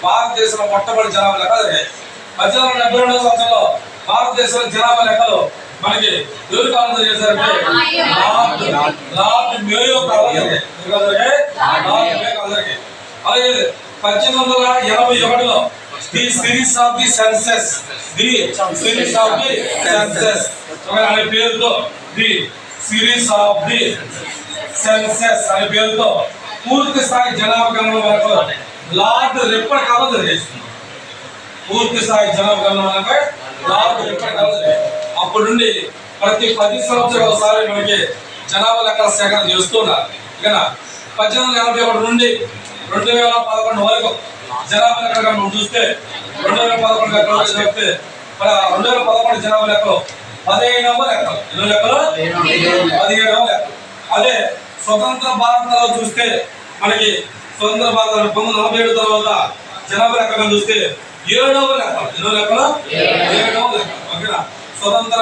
భారతదేశంలో మొట్టమొదటి జనాభా లెక్క జరిగాయి. 1872 సంవత్సరంలో భారతదేశంలో జనాభా లెక్కలు మనకి ఎవరి కాలం జరిగేసరికి లార్డ్ మేయో కాలం జరిగాయి. అలాగే 1881లో the series of the census అనే పేరుతో the series of the census అనే పేరుతో పూర్తి స్థాయి జనాభా గణన వరకు లార్డ్ రిప్పర్ కాలం జరిగేస్తుంది. పూర్తి స్థాయి జనాభా గణన వరకు లార్డ్ రిప్పర్ కాలం జరిగేది. అప్పటి నుండి ప్రతి 10 సంవత్సరాల ఒకసారి మనకి జనాభా లెక్కల సేకరణ చేస్తున్నారు. ఇక 1881 నుండి 2011 వరకు జనాభా లెక్కలు మనం చూస్తే 2011 లెక్కలు చెప్తే 2011 జనాభా లెక్కలు 15వ లెక్కలు. ఎన్నో లెక్కలు? 15వ లెక్కలు. అదే స్వతంత్ర భారతంలో చూస్తే మనకి స్వతంత్ర భారత 1947 తర్వాత జనాభా లెక్కలను చూస్తే 7వ లెక్కలు. ఎన్నో లెక్కలు? 7వ లెక్కలు. ఓకేనా? స్వతంత్ర